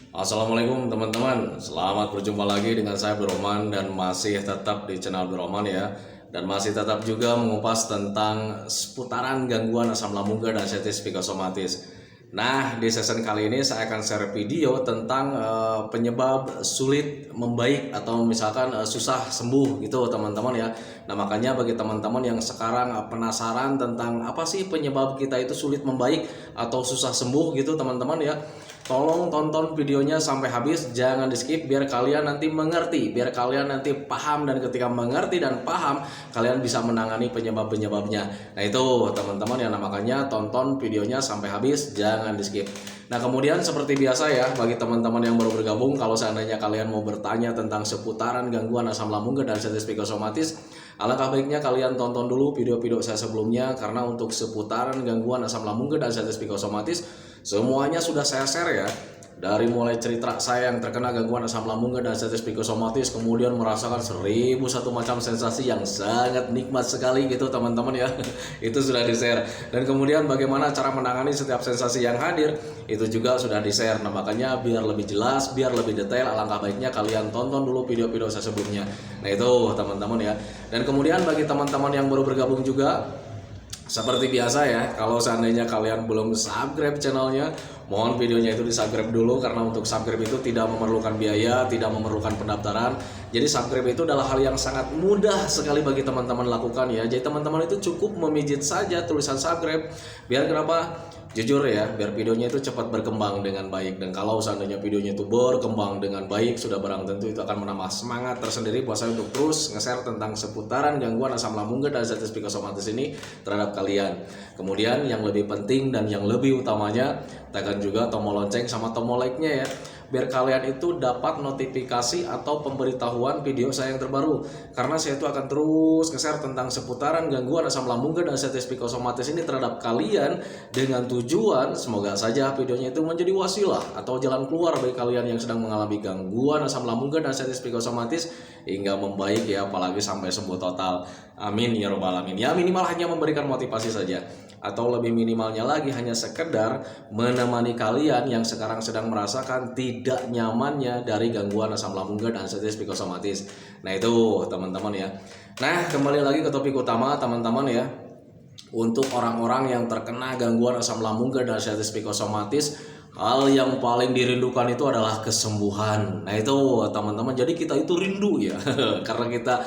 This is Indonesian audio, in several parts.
Assalamualaikum teman-teman, selamat berjumpa lagi dengan saya Broman dan masih tetap di channel Broman ya. Dan masih tetap juga mengupas tentang seputaran gangguan asam lambung dan psikosomatis. Nah, di season kali ini saya akan share video tentang penyebab sulit membaik atau misalkan susah sembuh gitu teman-teman ya. Nah, makanya bagi teman-teman yang sekarang penasaran tentang apa sih penyebab kita itu sulit membaik atau susah sembuh gitu teman-teman ya. Tolong tonton videonya sampai habis, jangan di skip biar kalian nanti mengerti, biar kalian nanti paham, dan ketika mengerti dan paham, kalian bisa menangani penyebab-penyebabnya. Nah itu teman-teman ya, makanya tonton videonya sampai habis, jangan di skip. Nah kemudian seperti biasa ya, bagi teman-teman yang baru bergabung, kalau seandainya kalian mau bertanya tentang seputaran gangguan asam lambung dan psikosomatis, alangkah baiknya kalian tonton dulu video-video saya sebelumnya, karena untuk seputaran gangguan asam lambung dan psikosomatis semuanya sudah saya share ya. Dari mulai cerita saya yang terkena gangguan asam lambung dan psikosomatis, kemudian merasakan 1001 macam sensasi yang sangat nikmat sekali gitu teman-teman ya. Itu sudah di-share. Dan kemudian bagaimana cara menangani setiap sensasi yang hadir, itu juga sudah di-share. Nah, makanya biar lebih jelas, biar lebih detail, alangkah baiknya kalian tonton dulu video-video saya sebelumnya. Nah, itu teman-teman ya. Dan kemudian bagi teman-teman yang baru bergabung juga, seperti biasa ya, kalau seandainya kalian belum subscribe channelnya, mohon videonya itu di subscribe dulu, karena untuk subscribe itu tidak memerlukan biaya, tidak memerlukan pendaftaran. Jadi subscribe itu adalah hal yang sangat mudah sekali bagi teman-teman lakukan ya. Jadi teman-teman itu cukup memijit saja tulisan subscribe. Biar kenapa? Jujur ya, biar videonya itu cepat berkembang dengan baik. Dan kalau seandainya videonya itu berkembang dengan baik, sudah barang tentu itu akan menambah semangat tersendiri buat saya untuk terus nge-share tentang seputaran gangguan asam lambung dan psikosomatis ini terhadap kalian. Kemudian yang lebih penting dan yang lebih utamanya, tekan juga tombol lonceng sama tombol like-nya ya, biar kalian itu dapat notifikasi atau pemberitahuan video saya yang terbaru. Karena saya itu akan terus nge-share tentang seputaran gangguan asam lambung dan psikosomatis ini terhadap kalian, dengan tujuan semoga saja videonya itu menjadi wasilah atau jalan keluar bagi kalian yang sedang mengalami gangguan asam lambung dan psikosomatis hingga membaik ya, apalagi sampai sembuh total. Amin ya robbal alamin. Ya minimal hanya memberikan motivasi saja, atau lebih minimalnya lagi hanya sekedar menemani kalian yang sekarang sedang merasakan tidak nyamannya dari gangguan asam lambung dan psikosomatis. Nah itu teman-teman ya. Nah kembali lagi ke topik utama teman-teman ya. Untuk orang-orang yang terkena gangguan asam lambung dan psikosomatis, hal yang paling dirindukan itu adalah kesembuhan. Nah itu teman-teman, jadi kita itu rindu ya karena kita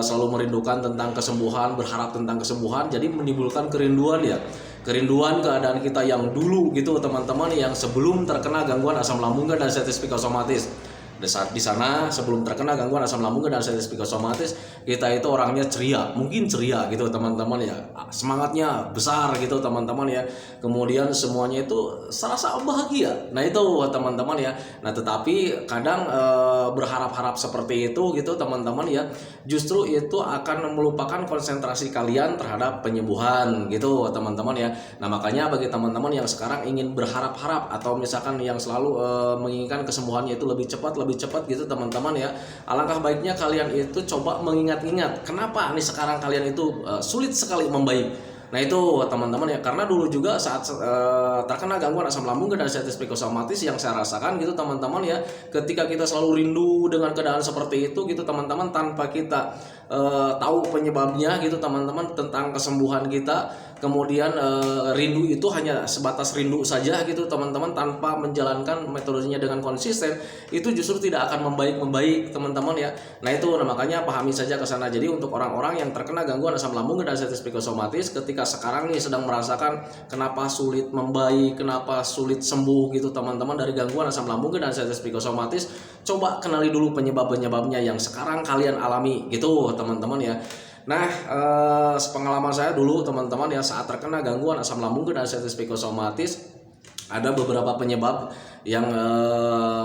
selalu merindukan tentang kesembuhan, berharap tentang kesembuhan, jadi menimbulkan kerinduan ya. Kerinduan keadaan kita yang dulu gitu teman-teman, yang sebelum terkena gangguan asam lambung dan psikosomatis. Di sana sebelum terkena gangguan asam lambung dan psikosomatis, kita itu orangnya ceria, mungkin ceria gitu teman-teman ya, semangatnya besar gitu teman-teman ya, kemudian semuanya itu serasa bahagia. Nah itu teman-teman ya. Nah tetapi kadang berharap-harap seperti itu gitu teman-teman ya, justru itu akan melupakan konsentrasi kalian terhadap penyembuhan gitu teman-teman ya. Nah makanya bagi teman-teman yang sekarang ingin berharap-harap atau misalkan yang selalu menginginkan kesembuhannya itu lebih cepat gitu teman-teman ya, alangkah baiknya kalian itu coba mengingat-ingat kenapa nih sekarang kalian itu sulit sekali membaik. Nah itu teman-teman ya, karena dulu juga saat terkena gangguan asam lambung dan psikosomatis yang saya rasakan gitu teman-teman ya, ketika kita selalu rindu dengan keadaan seperti itu gitu teman-teman, tanpa kita tahu penyebabnya gitu teman-teman tentang kesembuhan kita, kemudian rindu itu hanya sebatas rindu saja gitu teman-teman, tanpa menjalankan metodenya dengan konsisten, itu justru tidak akan membaik teman-teman ya. Nah itu makanya pahami saja ke sana. Jadi untuk orang-orang yang terkena gangguan asam lambung dan psikosomatis, ketika sekarang nih sedang merasakan kenapa sulit membaik, kenapa sulit sembuh gitu teman-teman dari gangguan asam lambung dan psikosomatis, coba kenali dulu penyebab-penyebabnya yang sekarang kalian alami gitu teman-teman ya. Nah, sepengalaman saya dulu teman-teman ya, saat terkena gangguan asam lambung dan psikosomatis, ada beberapa penyebab yang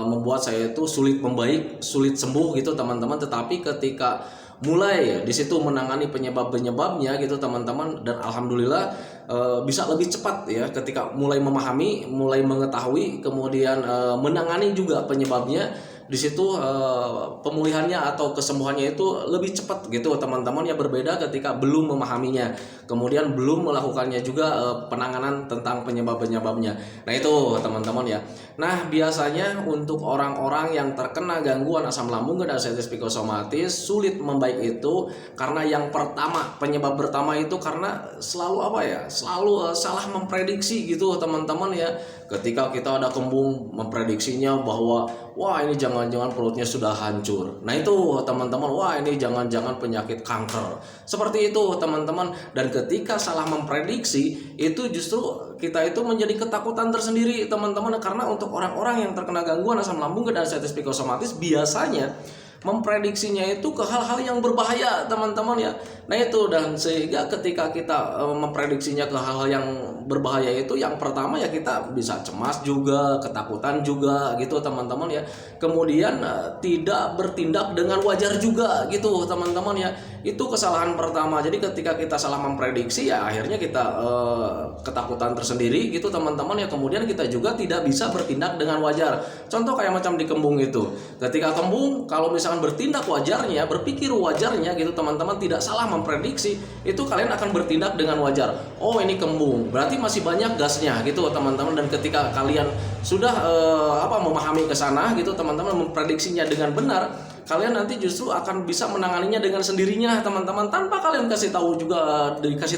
membuat saya itu sulit membaik, sulit sembuh gitu teman-teman. Tetapi ketika mulai di situ menangani penyebab-penyebabnya gitu teman-teman, dan alhamdulillah bisa lebih cepat ya ketika mulai memahami, mulai mengetahui, kemudian menangani juga penyebabnya. di situ pemulihannya atau kesembuhannya itu lebih cepat gitu teman-teman ya, berbeda ketika belum memahaminya, kemudian belum melakukannya juga penanganan tentang penyebab-penyebabnya. Nah itu teman-teman ya. Nah biasanya untuk orang-orang yang terkena gangguan asam lambung dan artritis psikosomatis sulit membaik itu karena yang pertama, penyebab pertama itu karena selalu salah memprediksi gitu teman-teman ya. Ketika kita ada kembung, memprediksinya bahwa wah ini jangan-jangan perutnya sudah hancur. Nah itu teman-teman, wah ini jangan-jangan penyakit kanker. Seperti itu teman-teman. Dan ketika salah memprediksi itu justru kita itu menjadi ketakutan tersendiri teman-teman, karena untuk orang-orang yang terkena gangguan asam lambung dan artritis psikosomatis biasanya memprediksinya itu ke hal-hal yang berbahaya teman-teman ya. Nah itu, dan sehingga ketika kita memprediksinya ke hal-hal yang berbahaya itu, yang pertama ya kita bisa cemas juga, ketakutan juga gitu teman-teman ya. Kemudian tidak bertindak dengan wajar juga gitu teman-teman ya. Itu kesalahan pertama. Jadi ketika kita salah memprediksi ya akhirnya kita ketakutan tersendiri gitu teman-teman ya. Kemudian kita juga tidak bisa bertindak dengan wajar. Contoh kayak macam di kembung itu. Ketika kembung, kalau misalkan bertindak wajarnya, berpikir wajarnya gitu teman-teman, tidak salah memprediksi, itu kalian akan bertindak dengan wajar. Oh ini kembung, berarti masih banyak gasnya gitu teman-teman. Dan ketika kalian sudah memahami ke sana gitu teman-teman, memprediksinya dengan benar, kalian nanti justru akan bisa menanganinya dengan sendirinya teman-teman, tanpa kalian dikasih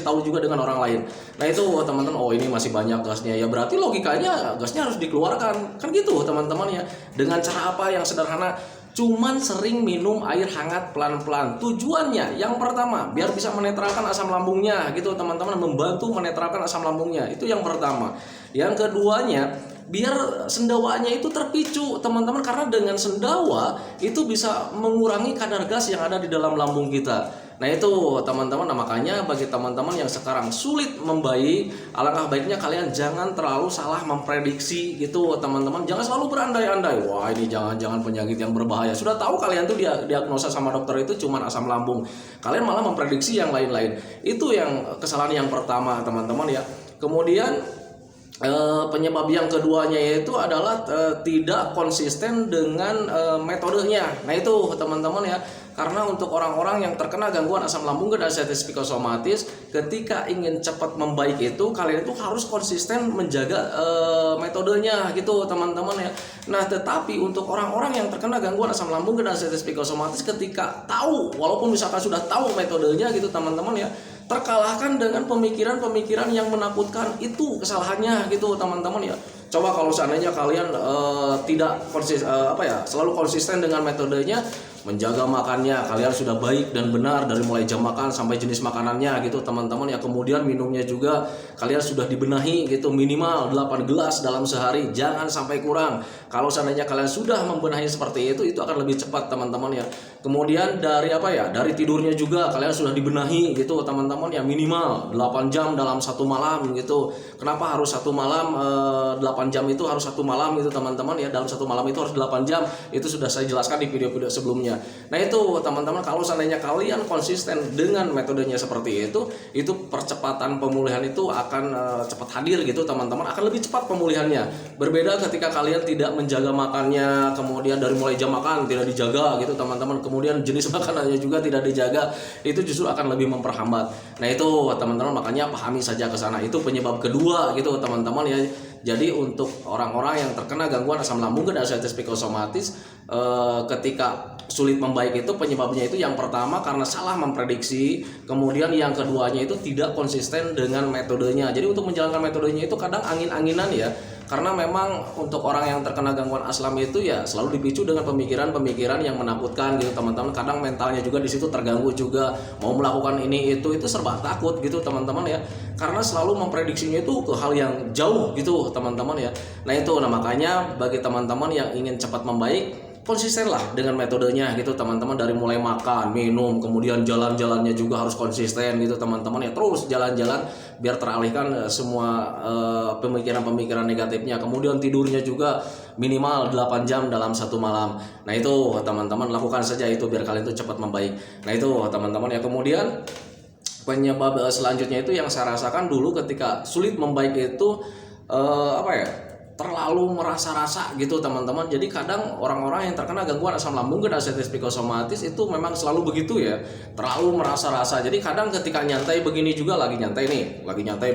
tahu juga dengan orang lain. Nah itu teman-teman, oh ini masih banyak gasnya ya, berarti logikanya gasnya harus dikeluarkan kan gitu teman-teman ya. Dengan cara apa yang sederhana, cuman sering minum air hangat pelan-pelan. Tujuannya yang pertama biar bisa menetralkan asam lambungnya gitu teman-teman, membantu menetralkan asam lambungnya, itu yang pertama. Yang keduanya, biar sendawanya itu terpicu teman-teman, karena dengan sendawa itu bisa mengurangi kadar gas yang ada di dalam lambung kita. Nah itu teman-teman, nah, makanya bagi teman-teman yang sekarang sulit membaik, alangkah baiknya kalian jangan terlalu salah memprediksi gitu teman-teman. Jangan selalu berandai-andai, wah ini jangan-jangan penyakit yang berbahaya. Sudah tahu kalian tuh diagnosa sama dokter itu cuma asam lambung, kalian malah memprediksi yang lain-lain. Itu yang kesalahan yang pertama teman-teman ya. Kemudian penyebab yang keduanya yaitu adalah tidak konsisten dengan metodenya. Nah itu teman-teman ya, karena untuk orang-orang yang terkena gangguan asam lambung dan artritis psikosomatis, ketika ingin cepat membaik itu kalian itu harus konsisten menjaga metodenya gitu teman-teman ya. Nah tetapi untuk orang-orang yang terkena gangguan asam lambung dan artritis psikosomatis, ketika tahu, walaupun misalkan sudah tahu metodenya gitu teman-teman ya, terkalahkan dengan pemikiran-pemikiran yang menakutkan. Itu kesalahannya gitu teman-teman ya. Coba kalau seandainya kalian tidak selalu konsisten dengan metodenya, menjaga makannya, kalian sudah baik dan benar dari mulai jam makan sampai jenis makanannya gitu teman-teman ya. Kemudian minumnya juga kalian sudah dibenahi gitu, minimal 8 gelas dalam sehari, jangan sampai kurang. Kalau seandainya kalian sudah membenahi seperti itu akan lebih cepat teman-teman ya. Kemudian dari tidurnya juga kalian sudah dibenahi gitu teman-teman ya, minimal 8 jam dalam satu malam gitu. Kenapa harus satu malam 8 jam itu harus satu malam gitu teman-teman ya, dalam satu malam itu harus 8 jam. Itu sudah saya jelaskan di video-video sebelumnya. Nah itu teman-teman, kalau seandainya kalian konsisten dengan metodenya seperti itu percepatan pemulihan itu akan cepat hadir gitu teman-teman, akan lebih cepat pemulihannya. Berbeda ketika kalian tidak menjaga makannya, kemudian dari mulai jam makan tidak dijaga gitu teman-teman, kemudian jenis makanannya juga tidak dijaga, itu justru akan lebih memperhambat. Nah itu teman-teman, makanya pahami saja ke sana. Itu penyebab kedua gitu teman-teman ya. Jadi untuk orang-orang yang terkena gangguan asam lambung dan artritis psikosomatis, ketika sulit membaik itu penyebabnya itu yang pertama karena salah memprediksi, kemudian yang keduanya itu tidak konsisten dengan metodenya. Jadi untuk menjalankan metodenya itu kadang angin-anginan ya, karena memang untuk orang yang terkena gangguan asam itu ya selalu dipicu dengan pemikiran-pemikiran yang menakutkan gitu teman-teman. Kadang mentalnya juga di situ terganggu juga, mau melakukan ini itu serba takut gitu teman-teman ya, karena selalu memprediksinya itu ke hal yang jauh gitu teman-teman ya. Nah itu, makanya bagi teman-teman yang ingin cepat membaik, konsistenlah dengan metodenya gitu teman-teman, dari mulai makan, minum, kemudian jalan-jalannya juga harus konsisten gitu teman-teman ya. Terus jalan-jalan biar teralihkan semua pemikiran-pemikiran negatifnya. Kemudian tidurnya juga minimal 8 jam dalam satu malam. Nah itu teman-teman, lakukan saja itu biar kalian itu cepat membaik. Nah itu teman-teman ya. Kemudian penyebab selanjutnya itu yang saya rasakan dulu ketika sulit membaik itu terlalu merasa-rasa gitu teman-teman. Jadi kadang orang-orang yang terkena gangguan asam lambung dan artritis psikosomatis itu memang selalu begitu ya, terlalu merasa-rasa. Jadi kadang ketika nyantai begini juga, lagi nyantai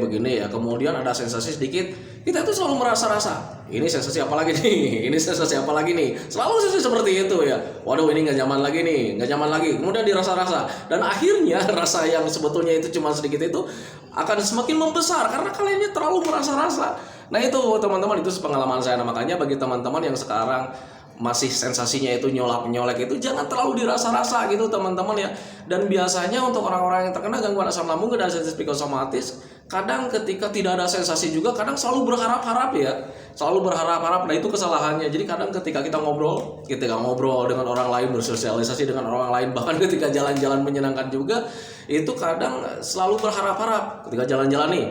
begini ya, kemudian ada sensasi sedikit, kita itu selalu merasa-rasa. Ini sensasi apa lagi nih? Ini sensasi apa lagi nih? Selalu sensasi seperti itu ya. Waduh, ini nggak nyaman lagi nih, nggak nyaman lagi. Kemudian dirasa-rasa dan akhirnya rasa yang sebetulnya itu cuma sedikit itu akan semakin membesar karena kaliannya terlalu merasa-rasa. Nah itu teman-teman, itu pengalaman saya. Nah, makanya bagi teman-teman yang sekarang masih sensasinya itu nyolek itu jangan terlalu dirasa-rasa gitu teman-teman ya. Dan biasanya untuk orang-orang yang terkena gangguan asam lambung dan artritis psikosomatis, kadang ketika tidak ada sensasi juga kadang selalu berharap-harap ya. Selalu berharap-harap. Nah itu kesalahannya. Jadi kadang ketika kita ngobrol dengan orang lain, bersosialisasi dengan orang lain, bahkan ketika jalan-jalan menyenangkan juga, itu kadang selalu berharap-harap. Ketika jalan-jalan nih,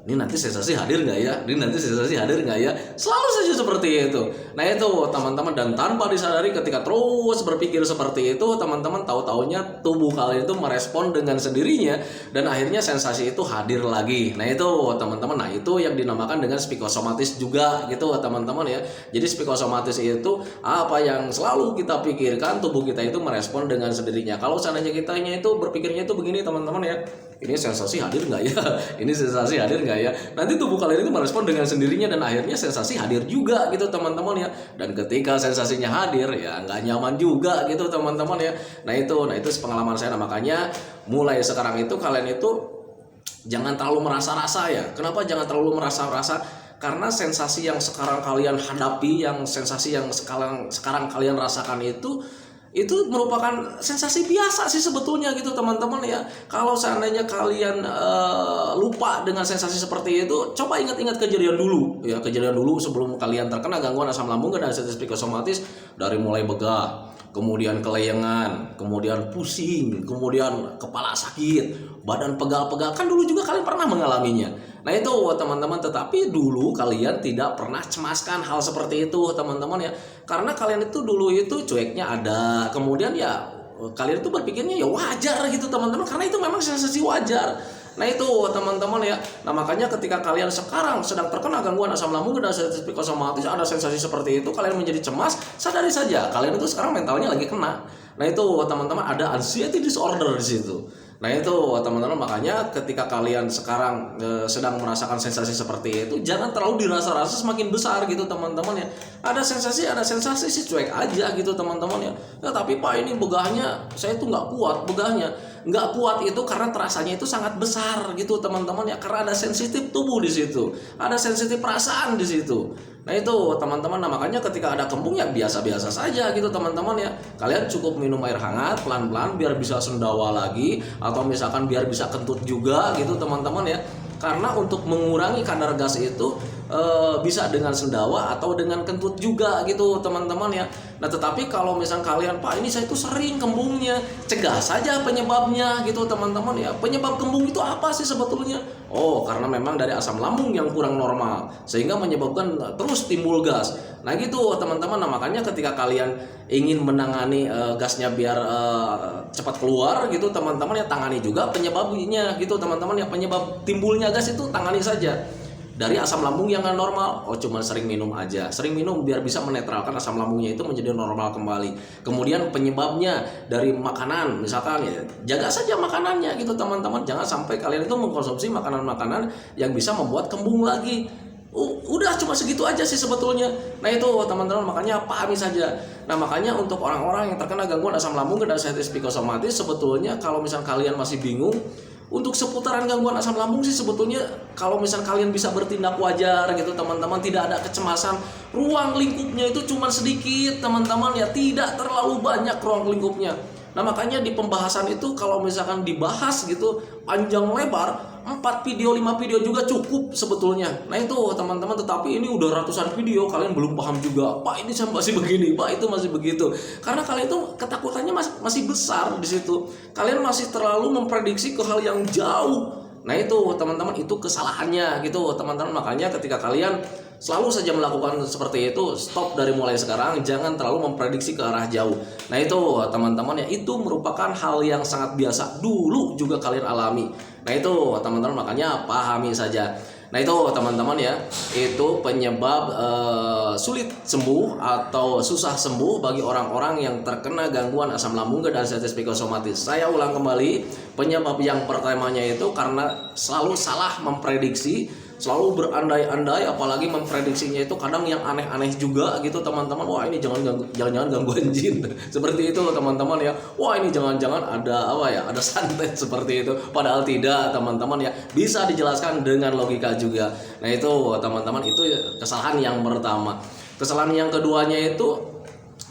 ini nanti sensasi hadir nggak ya? Ini nanti sensasi hadir nggak ya? Selalu saja seperti itu. Nah itu teman-teman, dan tanpa disadari ketika terus berpikir seperti itu, teman-teman tahu-taunya tubuh kalian itu merespon dengan sendirinya dan akhirnya sensasi itu hadir lagi. Nah itu teman-teman, nah itu yang dinamakan dengan psikosomatis juga gitu teman-teman ya. Jadi psikosomatis itu apa yang selalu kita pikirkan, tubuh kita itu merespon dengan sendirinya. Kalau seandainya kitanya itu berpikirnya itu begini teman-teman ya, ini sensasi hadir nggak ya? Ini sensasi hadir nggak ya? Nanti tubuh kalian itu merespon dengan sendirinya dan akhirnya sensasi hadir juga gitu teman-teman ya. Dan ketika sensasinya hadir ya nggak nyaman juga gitu teman-teman ya. Nah itu pengalaman saya. Nah, makanya mulai sekarang itu kalian itu jangan terlalu merasa-rasa ya. Kenapa jangan terlalu merasa-rasa? Karena sensasi yang sekarang kalian hadapi, yang sensasi yang sekarang kalian rasakan itu merupakan sensasi biasa sih sebetulnya gitu teman-teman ya. Kalau seandainya kalian lupa dengan sensasi seperti itu, coba ingat-ingat kejadian dulu ya, kejadian dulu sebelum kalian terkena gangguan asam lambung dan artritis psikosomatis. Dari mulai begah, kemudian kelayangan, kemudian pusing, kemudian kepala sakit, badan pegal-pegal, kan dulu juga kalian pernah mengalaminya. Nah itu teman-teman, tetapi dulu kalian tidak pernah cemaskan hal seperti itu teman-teman ya. Karena kalian itu dulu itu cueknya ada, kemudian ya kalian itu berpikirnya ya wajar gitu teman-teman, karena itu memang sensasi wajar. Nah itu teman-teman ya. Nah makanya ketika kalian sekarang sedang terkena gangguan asam lambung dan artritis psikosomatis, ada sensasi seperti itu, kalian menjadi cemas, sadari saja kalian itu sekarang mentalnya lagi kena. Nah itu teman-teman, ada anxiety disorder di situ. Nah itu teman-teman, makanya ketika kalian sekarang sedang merasakan sensasi seperti itu, jangan terlalu dirasa-rasa semakin besar gitu teman-teman ya. Ada sensasi sih cuek aja gitu teman-teman ya. Ya tapi Pak, ini begahnya saya tuh nggak kuat begahnya. Nggak kuat itu karena terasanya itu sangat besar gitu teman-teman ya, karena ada sensitif tubuh di situ, ada sensitif perasaan di situ. Nah itu teman-teman, nah makanya ketika ada kembung ya biasa-biasa saja gitu teman-teman ya. Kalian cukup minum air hangat pelan-pelan biar bisa sendawa lagi, atau misalkan biar bisa kentut juga gitu teman-teman ya. Karena untuk mengurangi kadar gas itu bisa dengan sendawa atau dengan kentut juga gitu teman-teman ya. Nah tetapi kalau misal kalian, Pak ini saya itu sering kembungnya, cegah saja penyebabnya gitu teman-teman ya. Penyebab kembung itu apa sih sebetulnya? Oh karena memang dari asam lambung yang kurang normal sehingga menyebabkan terus timbul gas. Nah gitu teman-teman. Nah makanya ketika kalian ingin menangani gasnya biar cepat keluar gitu teman-teman ya, tangani juga penyebabnya gitu teman-teman ya. Penyebab timbulnya gas itu tangani saja. Dari asam lambung yang nggak normal, oh cuma sering minum aja, sering minum biar bisa menetralkan asam lambungnya itu menjadi normal kembali. Kemudian penyebabnya dari makanan, misalkan ya jaga saja makanannya gitu teman-teman. Jangan sampai kalian itu mengkonsumsi makanan-makanan yang bisa membuat kembung lagi. Udah cuma segitu aja sih sebetulnya. Nah itu teman-teman, makanya pahami saja. Nah makanya untuk orang-orang yang terkena gangguan asam lambung dan artritis psikosomatis, sebetulnya kalau misal kalian masih bingung untuk seputaran gangguan asam lambung sih, sebetulnya kalau misal kalian bisa bertindak wajar gitu teman-teman, tidak ada kecemasan, ruang lingkupnya itu cuma sedikit teman-teman ya, tidak terlalu banyak ruang lingkupnya. Nah makanya di pembahasan itu kalau misalkan dibahas gitu panjang lebar, 4 video 5 video juga cukup sebetulnya. Nah itu teman-teman, tetapi ini udah ratusan video kalian belum paham juga, Pak ini saya masih begini, Pak itu masih begitu. Karena kalian itu ketakutannya masih besar di situ. Kalian masih terlalu memprediksi ke hal yang jauh. Nah itu teman-teman, itu kesalahannya gitu teman-teman. Makanya ketika kalian selalu saja melakukan seperti itu, stop dari mulai sekarang, jangan terlalu memprediksi ke arah jauh. Nah itu teman-teman ya, itu merupakan hal yang sangat biasa, dulu juga kalian alami. Nah itu teman-teman, makanya pahami saja. Nah itu teman-teman ya, itu penyebab sulit sembuh atau susah sembuh bagi orang-orang yang terkena gangguan asam lambung dan artritis psikosomatis. Saya ulang kembali, penyebab yang pertamanya itu karena selalu salah memprediksi, selalu berandai-andai, apalagi memprediksinya itu kadang yang aneh-aneh juga gitu teman-teman. Wah ini jangan-jangan gangguan jin seperti itu teman-teman ya. Wah ini jangan-jangan ada apa ya, ada santet seperti itu, padahal tidak teman-teman ya, bisa dijelaskan dengan logika juga. Nah itu teman-teman, itu kesalahan yang pertama. Kesalahan yang keduanya itu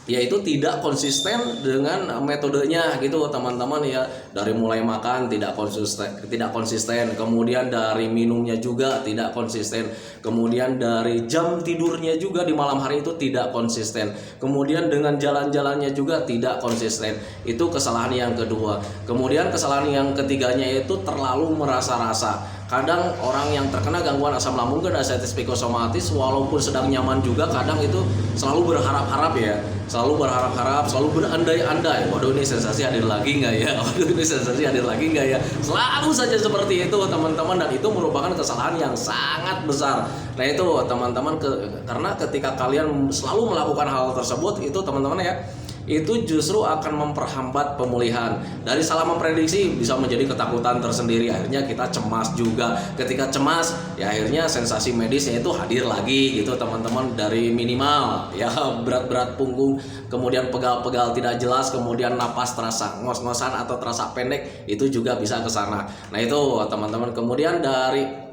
yaitu tidak konsisten dengan metodenya gitu teman-teman ya. Dari mulai makan tidak konsisten, kemudian dari minumnya juga tidak konsisten, kemudian dari jam tidurnya juga di malam hari itu tidak konsisten, kemudian dengan jalan-jalannya juga tidak konsisten. Itu kesalahan yang kedua. Kemudian kesalahan yang ketiganya itu terlalu merasa-rasa. Kadang orang yang terkena gangguan asam lambung dan artritis psikosomatis walaupun sedang nyaman juga, kadang itu selalu berharap-harap ya, selalu berharap-harap, selalu berandai-andai. Waduh ini sensasi hadir lagi nggak ya? Waduh ini sensasi hadir lagi nggak ya? Selalu saja seperti itu teman-teman, dan itu merupakan kesalahan yang sangat besar. Nah itu teman-teman, karena ketika kalian selalu melakukan hal tersebut itu teman-teman ya, itu justru akan memperhambat pemulihan. Dari salah memprediksi bisa menjadi ketakutan tersendiri, akhirnya kita cemas juga. Ketika cemas ya akhirnya sensasi medisnya itu hadir lagi gitu teman-teman, dari minimal ya berat-berat punggung, kemudian pegal-pegal tidak jelas, kemudian napas terasa ngos-ngosan atau terasa pendek, itu juga bisa ke sana. Nah itu teman-teman, kemudian dari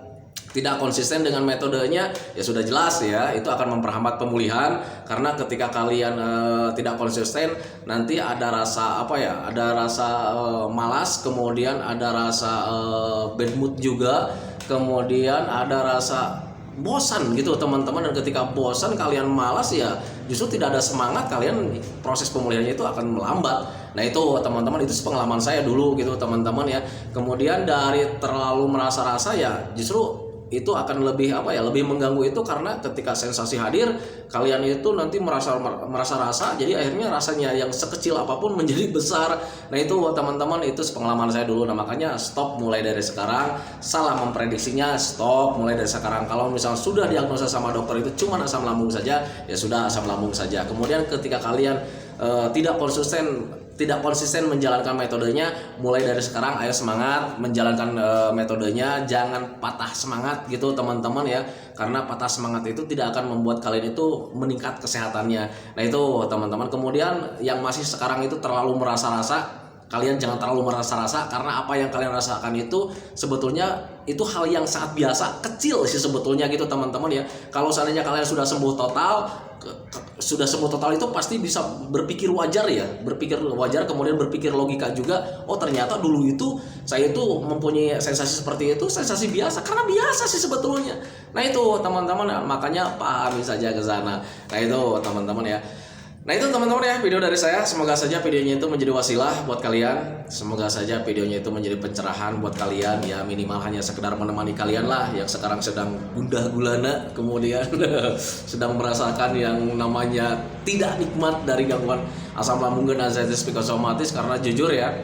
tidak konsisten dengan metodenya ya sudah jelas ya, itu akan memperhambat pemulihan. Karena ketika kalian tidak konsisten, nanti ada rasa apa ya, ada rasa malas, kemudian ada rasa bad mood juga, kemudian ada rasa bosan gitu teman-teman. Dan ketika bosan, kalian malas ya justru tidak ada semangat, kalian proses pemulihannya itu akan melambat. Nah itu teman-teman, itu pengalaman saya dulu gitu teman-teman ya. Kemudian dari terlalu merasa-rasa ya justru itu akan lebih apa ya, lebih mengganggu itu, karena ketika sensasi hadir kalian itu nanti merasa rasa, jadi akhirnya rasanya yang sekecil apapun menjadi besar. Nah itu teman-teman, itu pengalaman saya dulu. Nah makanya stop mulai dari sekarang, salah memprediksinya stop mulai dari sekarang. Kalau misalnya sudah diagnosa sama dokter itu cuma asam lambung saja, ya sudah asam lambung saja. Kemudian ketika kalian tidak konsisten menjalankan metodenya, mulai dari sekarang ayo semangat menjalankan metodenya, jangan patah semangat gitu teman-teman ya, karena patah semangat itu tidak akan membuat kalian itu meningkat kesehatannya. Nah itu teman-teman. Kemudian yang masih sekarang itu terlalu merasa-rasa, kalian jangan terlalu merasa-rasa, karena apa yang kalian rasakan itu sebetulnya itu hal yang sangat biasa, kecil sih sebetulnya gitu teman-teman ya. Kalau seandainya kalian sudah sembuh total itu pasti bisa berpikir wajar ya, kemudian berpikir logika juga. Oh ternyata dulu itu saya itu mempunyai sensasi seperti itu, sensasi biasa, karena biasa sih sebetulnya. Nah itu teman-teman, makanya pahami saja ke sana. Nah itu teman-teman ya. Nah itu teman-teman ya, video dari saya. Semoga saja videonya itu menjadi wasilah buat kalian. Semoga saja videonya itu menjadi pencerahan buat kalian ya, minimal hanya sekedar menemani kalian lah yang sekarang sedang gundah gulana, kemudian sedang merasakan yang namanya tidak nikmat dari gangguan asam lambung dan artritis psikosomatis. Karena jujur ya,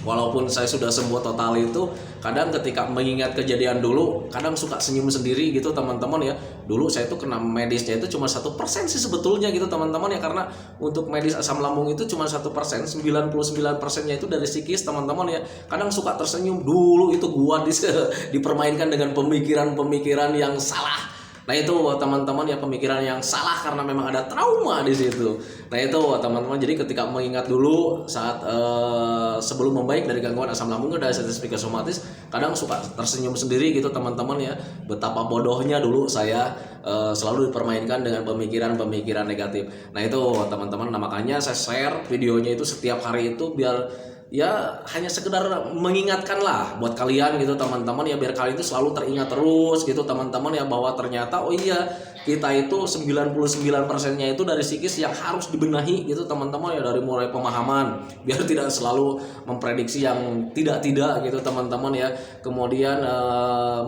walaupun saya sudah sembuh total itu, kadang ketika mengingat kejadian dulu, kadang suka senyum sendiri gitu teman-teman ya. Dulu saya tuh kena medisnya itu cuma 1% sih sebetulnya gitu teman-teman ya, karena untuk medis asam lambung itu cuma 1%, 99%-nya itu dari psikis teman-teman ya. Kadang suka tersenyum, dulu itu gua dipermainkan dengan pemikiran-pemikiran yang salah. Nah itu teman-teman ya, pemikiran yang salah karena memang ada trauma di situ. Nah itu teman-teman, jadi ketika mengingat dulu saat sebelum membaik dari gangguan asam lambung dan artritis psikosomatis, kadang suka tersenyum sendiri gitu teman-teman ya. Betapa bodohnya dulu saya selalu dipermainkan dengan pemikiran-pemikiran negatif. Nah itu teman-teman, nah makanya saya share videonya itu setiap hari itu biar ya hanya sekedar mengingatkan lah buat kalian gitu teman-teman ya, biar kalian itu selalu teringat terus gitu teman-teman ya, bahwa ternyata oh iya kita itu 99%-nya itu dari psikis yang harus dibenahi gitu teman-teman ya, dari mulai pemahaman biar tidak selalu memprediksi yang tidak gitu teman-teman ya. Kemudian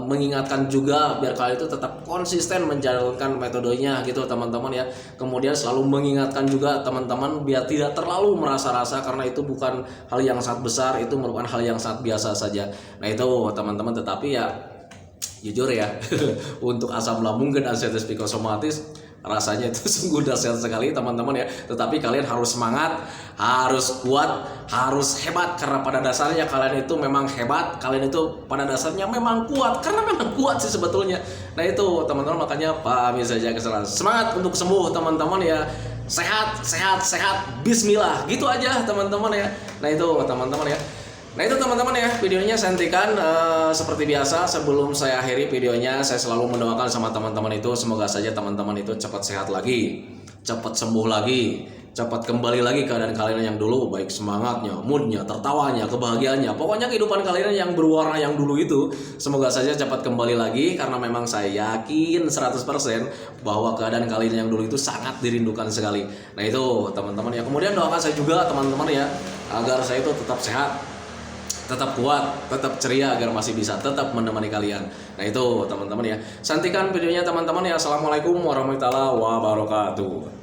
mengingatkan juga biar kalian itu tetap konsisten menjalankan metodenya gitu teman-teman ya. Kemudian selalu mengingatkan juga teman-teman biar tidak terlalu merasa-rasa, karena itu bukan hal yang sangat besar, itu merupakan hal yang sangat biasa saja. Nah itu teman-teman, tetapi ya jujur ya, untuk asam lambung dan anxiety psikosomatis rasanya itu sungguh dahsyat sekali teman-teman ya. Tetapi kalian harus semangat, harus kuat, harus hebat, karena pada dasarnya kalian itu memang hebat, kalian itu pada dasarnya memang kuat, karena memang kuat sih sebetulnya. Nah itu teman-teman, makanya pahami saja kesalahan. Semangat untuk sembuh teman-teman ya. Sehat, sehat, sehat, bismillah, gitu aja teman-teman ya. Nah itu teman-teman ya. Nah itu teman-teman ya, videonya saya hentikan. Seperti biasa sebelum saya akhiri videonya, saya selalu mendoakan sama teman-teman itu, semoga saja teman-teman itu cepat sehat lagi, cepat sembuh lagi, cepat kembali lagi keadaan kalian yang dulu, baik semangatnya, moodnya, tertawanya, kebahagiaannya, pokoknya kehidupan kalian yang berwarna yang dulu itu semoga saja cepat kembali lagi, karena memang saya yakin 100% bahwa keadaan kalian yang dulu itu sangat dirindukan sekali. Nah itu teman-teman ya. Kemudian doakan saya juga teman-teman ya, agar saya itu tetap sehat, tetap kuat, tetap ceria, agar masih bisa tetap menemani kalian. Nah itu teman-teman ya. Santikan videonya teman-teman ya. Assalamualaikum warahmatullahi wabarakatuh.